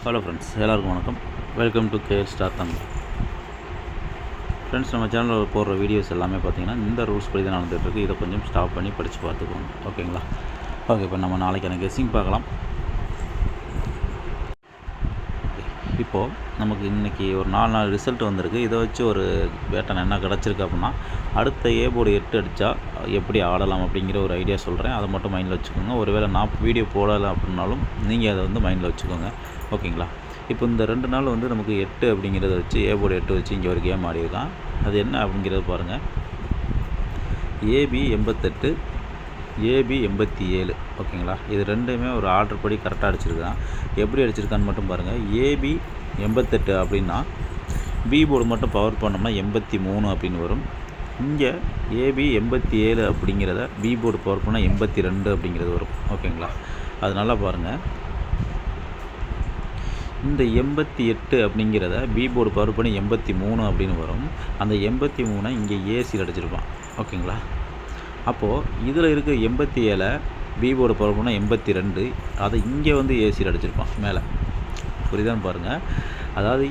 Hello friends, எல்லாருக்கும் வணக்கம். Welcome to KL star Tamil. Friends, நம்ம சேனலில் போடுற வீடியோஸ் எல்லாமே பார்த்தீங்கன்னா இந்த ரூல்ஸ் படி தான் நடந்துகிட்ருக்கு. இதை கொஞ்சம் ஸ்டாப் பண்ணி படித்து பார்த்துக்கோங்க, ஓகேங்களா? ஓகே, இப்போ நம்ம நாளைக்கான கெஸ்ஸிங் பார்க்கலாம். இப்போது நமக்கு இன்றைக்கி ஒரு 4 ரிசல்ட் வந்திருக்கு. இதை வச்சு ஒரு பேட்டன் என்ன கிடச்சிருக்கு அப்படின்னா, அடுத்த ஏ போர்டு 8 அடித்தா எப்படி ஆடலாம் அப்படிங்கிற ஒரு ஐடியா சொல்கிறேன். அதை மட்டும் மைண்டில் வச்சுக்கோங்க. ஒருவேளை நான் வீடியோ போடலை அப்படின்னாலும் நீங்கள் அதை வந்து மைண்டில் வச்சுக்கோங்க, ஓகேங்களா? இப்போ இந்த 2 நாள் வந்து நமக்கு 8 அப்படிங்கிறத வச்சு ஏ போர்டு 8 வச்சு இங்கே ஒரு கேம் ஆடியிருக்கான். அது என்ன அப்படிங்கிறத பாருங்கள். ஏபி 88, ஏபி 87, ஓகேங்களா? இது ரெண்டுமே ஒரு ஆர்டர் படி கரெக்டாக அடிச்சிருக்கான். எப்படி அடிச்சிருக்கான்னு மட்டும் பாருங்கள். ஏபி 88 அப்படின்னா பி போர்டு மட்டும் பவர் பண்ணோம்னா 83 அப்படின்னு வரும். இங்கே ஏபி 87 அப்படிங்கிறத பி போர்டு பவர் பண்ணால் 82 அப்படிங்கிறது வரும், ஓகேங்களா? அது நல்லா பாருங்கள். இந்த 88 அப்படிங்கிறத பி போர்டு பவர் பண்ணி 83 அப்படின்னு வரும். அந்த 83 இங்கே ஏசியில் அடிச்சிருப்பான், ஓகேங்களா? அப்போது இதில் இருக்க 87 பி போர்டு பவர் பண்ணால் 82, அதை இங்கே வந்து ஏசியில் அடிச்சிருப்பான் மேலே. புரியுதான்னு பாருங்கள். அதாவது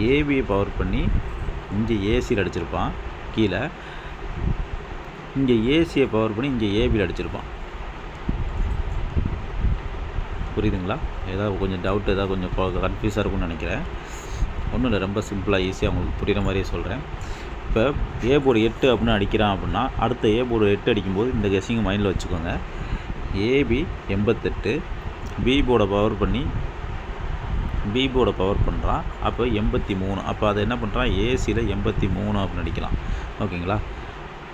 ஏபியை பவர் பண்ணி இங்கே ஏசியில் அடிச்சிருப்பான் கீழே, இங்கே ஏசியை பவர் பண்ணி இங்கே ஏபியில் அடிச்சிருப்பான். புரியுதுங்களா? ஏதாவது கொஞ்சம் டவுட், ஏதாவது கொஞ்சம் கன்ஃபியூஸாக இருக்கும்னு நினைக்கிறேன். ஒன்றும் இல்லை, ரொம்ப சிம்பிளாக ஈஸியாக உங்களுக்கு புரிகிற மாதிரியே சொல்கிறேன். இப்போ ஏ போர்டு 8 அப்படின்னு அடிக்கிறான் அப்படின்னா, அடுத்த ஏ போர்டு 8 அடிக்கும்போது இந்த கெஸ்ஸிங்கை மைண்டில் வச்சுக்கோங்க. ஏபி 88, பி போர்டை பவர் பண்ணி பி போர்டை பவர் பண்ணுறான். அப்போ 83, அப்போ அதை என்ன பண்ணுறான், ஏசியில் 83 அப்படின்னு அடிக்கலாம், ஓகேங்களா?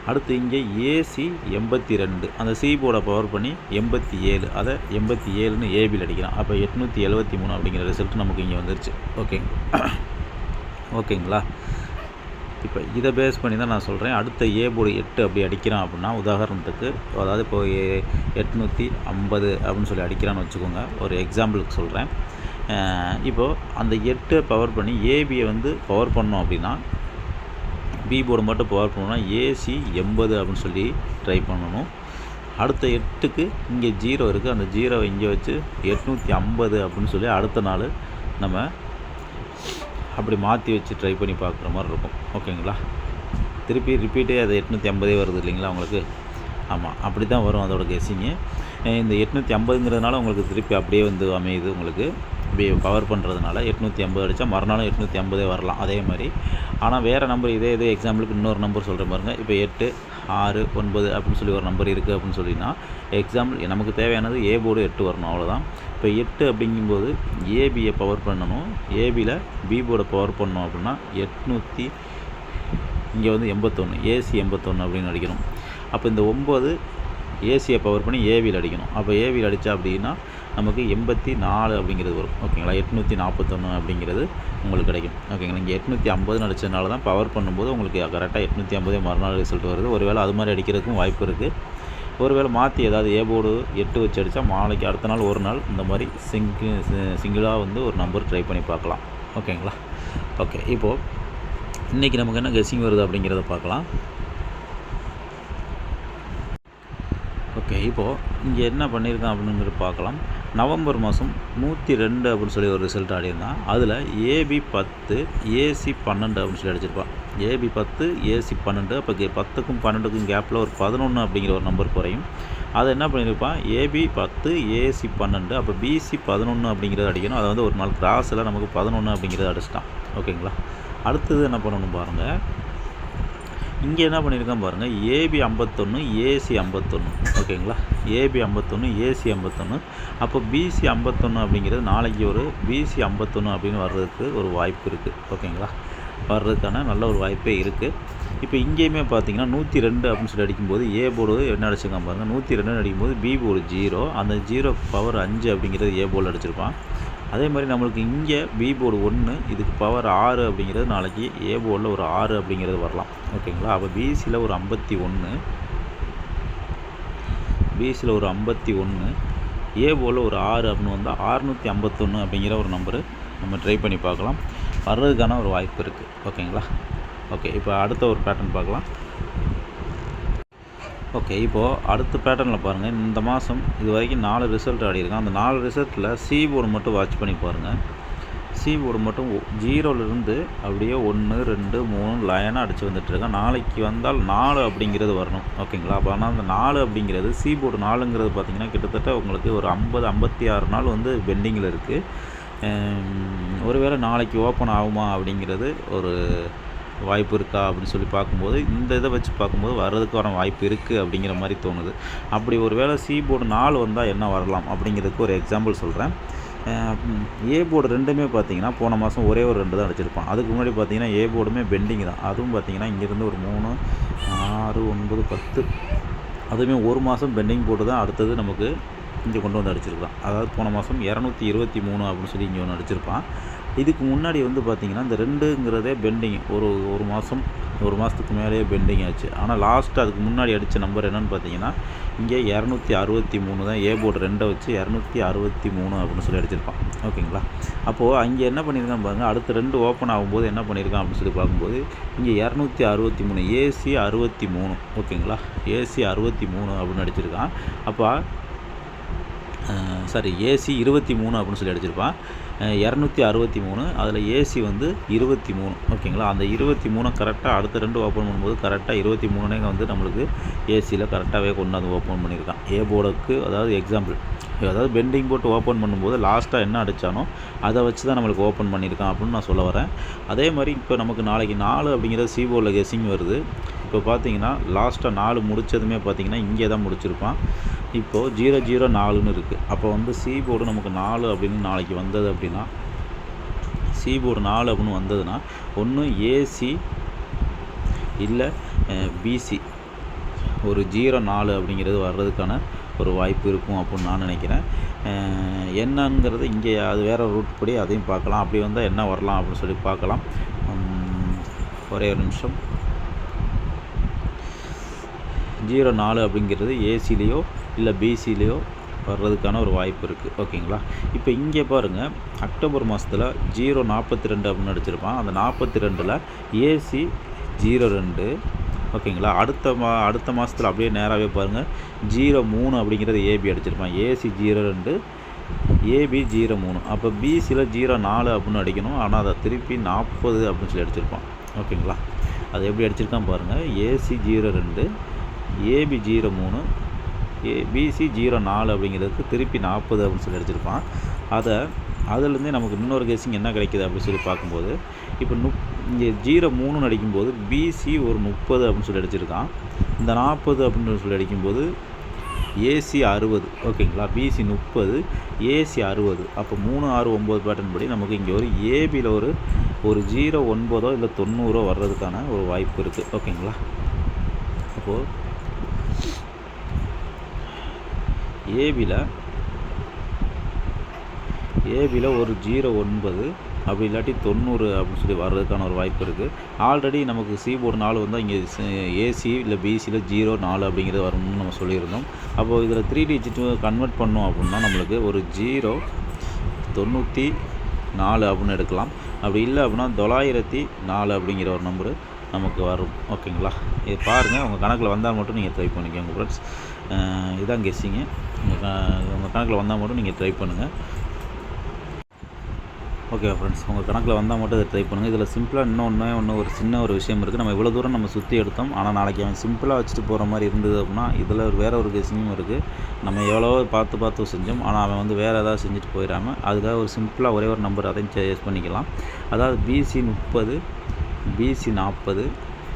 அடுத்து இங்கே ஏசி 82, அந்த சி போர்டை பவர் பண்ணி 87, அதை 87ன்னு ஏபியில் அடிக்கிறான். அப்போ 873 அப்படிங்கிற ரிசல்ட் நமக்கு இங்கே வந்துருச்சு, ஓகேங்களா? இப்போ இதை பேஸ் பண்ணி தான் நான் சொல்கிறேன். அடுத்த ஏ போர்டு 8 அப்படி அடிக்கிறான் அப்படின்னா, உதாரணத்துக்கு அதாவது இப்போ 850 அப்படின்னு சொல்லி அடிக்கிறான்னு வச்சுக்கோங்க. ஒரு எக்ஸாம்பிளுக்கு சொல்கிறேன். இப்போது அந்த 8 பவர் பண்ணி ஏபியை வந்து பவர் பண்ணோம் அப்படின்னா, பி போர்டு மட்டும் பவர் பண்ணணும்னா ஏசி 80 அப்படின்னு சொல்லி ட்ரை பண்ணணும். அடுத்த 8க்கு இங்கே 0 இருக்குது, அந்த 0வை இங்கே வச்சு 850 அப்படின்னு சொல்லி அடுத்த நாள் நம்ம அப்படி மாற்றி வச்சு ட்ரை பண்ணி பார்க்குற மாதிரி இருக்கும், ஓகேங்களா? திருப்பி ரிப்பீட்டே அது 850 வருது இல்லைங்களா உங்களுக்கு? ஆமாம், அப்படி தான் வரும் அதோட கெஸ்ஸிங்கு. இந்த 850ங்கிறதுனால உங்களுக்கு திருப்பி அப்படியே வந்து அமையுது. உங்களுக்கு பவர் பண்ணுறதுனால 850 அடித்தா மறுநாளும் 850 வரலாம் அதே மாதிரி. ஆனால் வேறு நம்பர் இதே எக்ஸாம்பிளுக்கு இன்னொரு நம்பர் சொல்கிற பாருங்க. இப்போ 8, 6, 9 அப்படின்னு சொல்லி ஒரு நம்பர் இருக்குது அப்படின்னு சொல்லினா, எக்ஸாம்பிள் நமக்கு தேவையானது ஏ போர்டு 8 வரணும், அவ்வளோதான். இப்போ 8 அப்படிங்கும்போது ஏபியை பவர் பண்ணணும், ஏபியில் பி போர்டை பவர் பண்ணணும் அப்படின்னா 800 இங்கே வந்து 81, ஏசி 81 அப்படின்னு அடிக்கணும். அப்போ இந்த 9 ஏசியை பவர் பண்ணி ஏவியில் அடிக்கணும். அப்போ ஏவியில் அடித்தா அப்படின்னா நமக்கு 84 அப்படிங்கிறது வரும், ஓகேங்களா? 841 அப்படிங்கிறது உங்களுக்கு கிடைக்கும், ஓகேங்களா? இங்கே 850 அடித்ததுனால தான் பவர் பண்ணும்போது உங்களுக்கு கரெக்டாக 850 மறுநாள் ரிசல்ட் வருது. ஒருவேளை அது மாதிரி அடிக்கிறதுக்கும் வாய்ப்பு இருக்குது. ஒருவேளை மாற்றி ஏதாவது ஏ போர்டு 8 வச்சு அடித்தா நாளைக்கு அடுத்த நாள் ஒரு நாள் இந்த மாதிரி சிங்கிளாக வந்து ஒரு நம்பர் ட்ரை பண்ணி பார்க்கலாம், ஓகேங்களா? ஓகே, இப்போது இன்றைக்கி நமக்கு என்ன கெஸ்ஸிங் வருது அப்படிங்கிறத பார்க்கலாம். ஓகே, இப்போது இங்கே என்ன பண்ணியிருக்கான் அப்படிங்கிறது பார்க்கலாம். நவம்பர் மாதம் 102 அப்படின்னு சொல்லி ஒரு ரிசல்ட் ஆடியிருந்தான். அதில் ஏபி 10, ஏசி 12 அப்படின்னு சொல்லி அடிச்சிருப்பான். ஏபி 10, ஏசி 12, அப்போ 10க்கும் 12க்கும் கேப்பில் ஒரு 11 அப்படிங்கிற ஒரு நம்பர் குறையும். அதை என்ன பண்ணியிருப்பான், ஏபி 10, ஏசி 12, அப்போ பிசி 11 அப்படிங்கிறத அடிக்கணும். அதை வந்து ஒரு நாள் கிராஸில் நமக்கு 11 அப்படிங்கிறத அடிச்சிட்டான், ஓகேங்களா? அடுத்தது என்ன பண்ணணும் பாருங்கள். இங்கே என்ன பண்ணியிருக்கான் பாருங்கள். ஏபி 51, ஏசி 51, ஓகேங்களா? ஏபி 51, ஏசி 51, அப்போ பிசி 51 அப்படிங்கிறது நாளைக்கு ஒரு பிசி 51 அப்படின்னு வர்றதுக்கு ஒரு வாய்ப்பு இருக்குது, ஓகேங்களா? வர்றதுக்கான நல்ல ஒரு வாய்ப்பே இருக்குது. இப்போ இங்கேயுமே பார்த்தீங்கன்னா 102 அப்படின்னு சொல்லி அடிக்கும்போது ஏ போர்டு என்ன அடிச்சிருக்கான் பாருங்கள். 102 அடிக்கும்போது பி போர்டு 0, அந்த 0 பவர் 5 அப்படிங்கிறது ஏ போர்டு அடிச்சிருப்பான். அதே மாதிரி நம்மளுக்கு இங்கே பி போர்டு 1, இதுக்கு பவர் 6 அப்படிங்கிறது நாளைக்கு ஏ போர்டில் ஒரு 6 அப்படிங்கிறது வரலாம், ஓகேங்களா? அப்போ பிசியில் ஒரு 51, பிசியில் ஒரு 51, ஏ போர்டில் ஒரு 6 அப்படின்னு வந்தால் 651 அப்படிங்கிற ஒரு நம்பரு நம்ம ட்ரை பண்ணி பார்க்கலாம். வர்றதுக்கான ஒரு வாய்ப்பு இருக்குது, ஓகேங்களா? ஓகே, இப்போ அடுத்த ஒரு பேட்டர்ன் பார்க்கலாம். ஓகே, இப்போது அடுத்த பேட்டர்னில் பாருங்கள். இந்த மாதம் இது வரைக்கும் 4 ரிசல்ட் ஆடியிருக்கான். அந்த 4 ரிசல்ட்டில் சி போர்டு மட்டும் வாட்ச் பண்ணி பாருங்கள். சி போர்டு மட்டும் 0லேருந்து அப்படியே 1 2 3 லைனாக அடித்து வந்துட்டுருக்கேன். நாளைக்கு வந்தால் 4 அப்படிங்கிறது வரணும். ஓகேங்களா? அப்போ ஆனால் அந்த 4 அப்படிங்கிறது சி போர்டு 4ங்கிறது பார்த்திங்கன்னா கிட்டத்தட்ட உங்களுக்கு ஒரு 56 நாள் வந்து பெண்டிங்கில் இருக்குது. ஒருவேளை நாளைக்கு ஓப்பன் ஆகுமா அப்படிங்கிறது ஒரு வாய்ப்பு இருக்கா அப்படின்னு சொல்லி பார்க்கும்போது, இந்த இதை வச்சு பார்க்கும்போது வர்றதுக்கான வாய்ப்பு இருக்குது அப்படிங்கிற மாதிரி தோணுது. அப்படி ஒரு வேளை சி போர்டு 4 வந்தால் என்ன வரலாம் அப்படிங்கிறதுக்கு ஒரு எக்ஸாம்பிள் சொல்கிறேன். ஏ போர்டு ரெண்டுமே பார்த்தீங்கன்னா போன மாதம் ஒரே ஒரு 2 தான் அடிச்சிருப்பான். அதுக்கு முன்னாடி பார்த்தீங்கன்னா ஏ போர்டுமே பெண்டிங் தான். அதுவும் பார்த்தீங்கன்னா இங்கேருந்து ஒரு 3 6 9 10 அதுவுமே ஒரு மாதம் பெண்டிங் போட்டு தான் அடுத்தது நமக்கு இங்கே கொண்டு வந்து அடிச்சிருக்கான். அதாவது போன மாதம் 223 அப்படின்னு சொல்லி இங்கே ஒன்று அடிச்சிருப்பான். இதுக்கு முன்னாடி வந்து பார்த்திங்கன்னா இந்த 2ங்கிறதே பெண்டிங் ஒரு மாதத்துக்கு மேலேயே பெண்டிங் ஆச்சு. ஆனால் லாஸ்ட்டு அதுக்கு முன்னாடி அடித்த நம்பர் என்னென்னு பார்த்தீங்கன்னா இங்கே 263 தான். ஏ போர்டு 2 வச்சு 263 அப்படின்னு சொல்லி அடிச்சிருப்பான். ஓகேங்களா? அப்போது அங்கே என்ன பண்ணியிருக்கான் பாருங்கள், அடுத்த 2 ஓப்பன் ஆகும்போது என்ன பண்ணியிருக்கான் அப்படின்னு சொல்லி பார்க்கும்போது இங்கே 263 ஏசி 63. ஓகேங்களா? ஏசி 63 அப்படின்னு அடிச்சிருக்கான். அப்போ ஏசி 23 அப்படின்னு சொல்லி அடிச்சிருப்பான். 263 அதில் ஏசி வந்து 23. ஓகேங்களா? அந்த 23 கரெக்டாக அடுத்த 2 ஓப்பன் பண்ணும்போது கரெக்டாக 23 வந்து நம்மளுக்கு ஏசியில் கரெக்டாகவே கொண்டு வந்து ஓப்பன் பண்ணியிருக்கான். ஏ போர்டுக்கு அதாவது எக்ஸாம்பிள், அதாவது பெண்டிங் போட்டு ஓப்பன் பண்ணும்போது லாஸ்ட்டாக என்ன அடித்தானோ அதை வச்சு தான் நம்மளுக்கு ஓப்பன் பண்ணியிருக்கான் அப்படின்னு நான் சொல்ல வரேன். அதே மாதிரி இப்போ நமக்கு நாளைக்கு 4 அப்படிங்கிறது சி போர்டில் கெஸ்ஸிங் வருது. இப்போ பார்த்தீங்கன்னா லாஸ்ட்டாக 4 முடித்ததுமே பார்த்தீங்கன்னா இங்கே தான் முடிச்சிருப்பான். இப்போது 004ன்னு இருக்குது. அப்போ வந்து சி போர்டு நமக்கு 4 அப்படின்னு நாளைக்கு வந்தது அப்படின்னா, சி போர்டு 4 அப்படின்னு வந்ததுன்னா ஒன்று ஏசி இல்லை பிசி ஒரு 04 அப்படிங்கிறது வர்றதுக்கான ஒரு வாய்ப்பு இருக்கும் அப்படின்னு நான் நினைக்கிறேன். என்னங்கிறது இங்கே அது வேறு ரூட் படி அதையும் பார்க்கலாம். அப்படி வந்தால் என்ன வரலாம் அப்படின்னு சொல்லி பார்க்கலாம். ஒரே ஒரு நிமிஷம். 04 அப்படிங்கிறது ஏசிலேயோ இல்லை பிசிலேயோ வர்றதுக்கான ஒரு வாய்ப்பு இருக்குது. ஓகேங்களா? இப்போ இங்கே பாருங்கள், அக்டோபர் மாதத்தில் 042 அப்படின்னு அடிச்சிருப்பான். அந்த 42ல் ஏசி 02. ஓகேங்களா? அடுத்த மாதத்தில் அப்படியே நேராகவே பாருங்கள் 03 அப்படிங்கிறது ஏபி அடிச்சிருப்பான். AC 02 AB 03. அப்போ பிசியில் 04 அப்படின்னு அடிக்கணும். ஆனால் அதை திருப்பி 40 அப்படின்னு சொல்லி அடிச்சிருப்பான். ஓகேங்களா? அது எப்படி அடிச்சிருக்கான் பாருங்கள். ஏசி 02 ஏபி 03 பிசி 04 அப்படிங்கிறதுக்கு திருப்பி 40 அப்படின்னு சொல்லி அடிச்சிருப்பான். அதுலேருந்தே நமக்கு இன்னொரு கெஸ்ஸிங் என்ன கிடைக்கிது அப்படின்னு சொல்லி பார்க்கும்போது, இப்போ இங்கே 03 அடிக்கும்போது பிசி ஒரு 30 அப்படின்னு சொல்லி அடிச்சிருக்கான். இந்த 40 அப்படின்னு சொல்லி அடிக்கும்போது ஏசி 60. ஓகேங்களா? BC 30 AC 60. அப்போ 3 6 9 பேட்டர்ன் படி நமக்கு இங்கே ஒரு ஏபியில் ஒரு 09 இல்லை 90 வர்றதுக்கான ஒரு வாய்ப்பு இருக்குது. ஓகேங்களா? அப்போது ஏபியில் ஒரு 09 அப்படி இல்லாட்டி 90 அப்படின்னு சொல்லி வர்றதுக்கான ஒரு வாய்ப்பு இருக்குது. ஆல்ரெடி நமக்கு சி போர்டு 4 வந்தால் இங்கே ஏசி இல்லை பிசியில் 04 அப்படிங்கிறது வரணும்னு நம்ம சொல்லியிருந்தோம். அப்போது இதில் 3 டிஜிட்டு கன்வெர்ட் பண்ணோம் அப்படின்னா நம்மளுக்கு ஒரு 094 அப்படின்னு எடுக்கலாம். அப்படி இல்லை அப்படின்னா 904 அப்படிங்கிற ஒரு நம்பரு நமக்கு வரும். ஓகேங்களா? இது பாருங்கள், உங்கள் கணக்கில் வந்தால் மட்டும் நீங்கள் ட்ரை பண்ணிக்கோங்க ஃப்ரெண்ட்ஸ். இதான் கெஸ்ஸிங்கு. உங்கள் கணக்கில் வந்தால் மட்டும் நீங்கள் ட்ரை பண்ணுங்கள். ஓகே ஃப்ரெண்ட்ஸ், உங்கள் கணக்கில் வந்தால் மட்டும் இதை ட்ரை பண்ணுங்கள். இதில் சிம்பிளாக ஒரு சின்ன ஒரு விஷயம் இருக்குது. நம்ம இவ்வளோ தூரம் நம்ம சுற்றி எடுத்தோம். ஆனால் நாளைக்கு அவன் சிம்பிளாக வச்சுட்டு போகிற மாதிரி இருந்தது அப்படின்னா இதில் வேறு ஒரு கெஸ்ஸிங்கும் இருக்குது. நம்ம எவ்வளவோ பார்த்து செஞ்சோம். ஆனால் அவன் வந்து வேறு ஏதாவது செஞ்சுட்டு போயிடாமல் அதுக்காக ஒரு சிம்பிளாக ஒரே ஒரு நம்பர் அதையும் சேஸ் பண்ணிக்கலாம். அதாவது பிசி 30 பிசி 40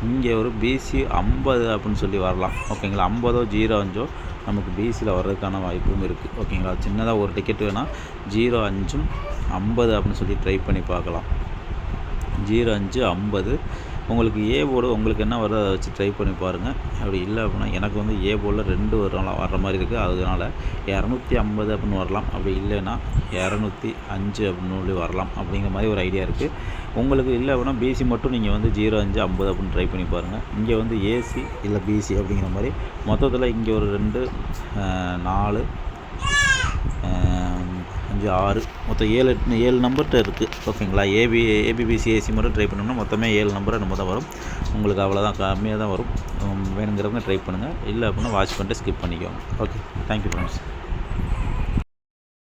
இங்கே ஒரு பிசி 50 அப்படின்னு சொல்லி வரலாம். ஓகேங்களா? 50 05 நமக்கு பிசியில் வர்றதுக்கான வாய்ப்பும் இருக்குது. ஓகேங்களா? சின்னதாக ஒரு டிக்கெட் வேணால் 05 50 அப்படின்னு சொல்லி ட்ரை பண்ணி பார்க்கலாம். 05 50 உங்களுக்கு ஏ போர்டு உங்களுக்கு என்ன வருதோ அதை வச்சு ட்ரை பண்ணி பாருங்கள். அப்படி இல்லை அப்படின்னா எனக்கு வந்து ஏ போர்டில் 2 வர்ற மாதிரி இருக்குது. அதனால் 250 அப்படின்னு வரலாம். அப்படி இல்லைன்னா 205 அப்படின்னு சொல்லி வரலாம். அப்படிங்கிற மாதிரி ஒரு ஐடியா இருக்குது. உங்களுக்கு இல்லை அப்படின்னா பிசி மட்டும் நீங்கள் வந்து 05 50 அப்படின்னு ட்ரை பண்ணி பாருங்கள். இங்கே வந்து ஏசி இல்லை பிசி அப்படிங்கிற மாதிரி மொத்தத்தில் இங்கே ஒரு 2 4 5 6 மொத்தம் 7 நம்பர்கிட்ட இருக்குது. ஓகேங்களா? ஏபிபிசி ஏசி மட்டும் ட்ரை பண்ணோம்னா மொத்தமே 7 நம்பர் நம்ம தான் வரும். உங்களுக்கு அவ்வளோதான், கம்மியாக தான் வரும். வேணுங்கிறவங்க ட்ரை பண்ணுங்கள். இல்லை அப்படின்னா வாட்ச் பண்ணிட்டு ஸ்கிப் பண்ணிக்கோங்க. Okay, thank you friends.